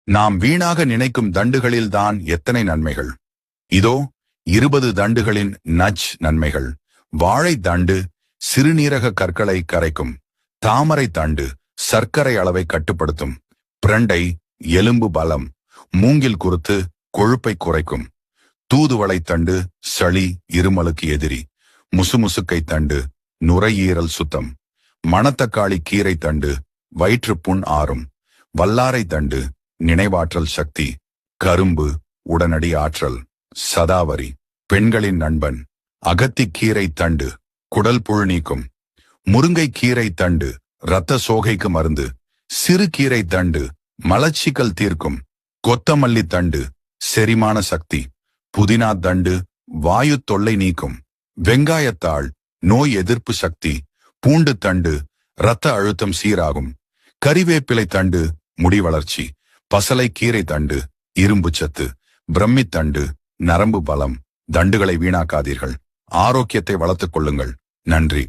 நாம் வீணாக நினைக்கும் தண்டுகளில்தான் எத்தனை நன்மைகள். இதோ 20 தண்டுகளின் நன்மைகள். வாழை தண்டு சிறுநீரக கற்களை கரைக்கும். தாமரை தண்டு சர்க்கரை அளவை கட்டுப்படுத்தும். பிரண்டை எலும்பு பலம். மூங்கில் குருத்து கொழுப்பை குறைக்கும். தூதுவளை தண்டு சளி இருமலுக்கு எதிரி. முசுமுசுக்கை தண்டு நுரையீரல் சுத்தம். மணத்தக்காளி கீரை தண்டு வயிற்றுப்புண் ஆறும். வல்லாரை தண்டு நினைவாற்றல் சக்தி. கரும்பு உடனடி ஆற்றல். சதாவரி பெண்களின் நண்பன். அகத்திக்கீரை தண்டு குடல் புழு நீக்கும். முருங்கை கீரை தண்டு இரத்த சோகைக்கு மருந்து. சிறு கீரை தண்டு மலச்சிக்கல் தீர்க்கும். கொத்தமல்லி தண்டு செரிமான சக்தி. புதினா தண்டு வாயு தொல்லை நீக்கும். வெங்காயத்தாள் நோய் எதிர்ப்பு சக்தி. பூண்டு தண்டு இரத்த அழுத்தம் சீராகும். கறிவேப்பிலை தண்டு முடி வளர்ச்சி. பசலை கீரை தண்டு இரும்பு சத்து. பிரம்மி தண்டு நரம்பு பலம். தண்டுகளை வீணாக்காதீர்கள். ஆரோக்கியத்தை வளர்த்துக் கொள்ளுங்கள். நன்றி.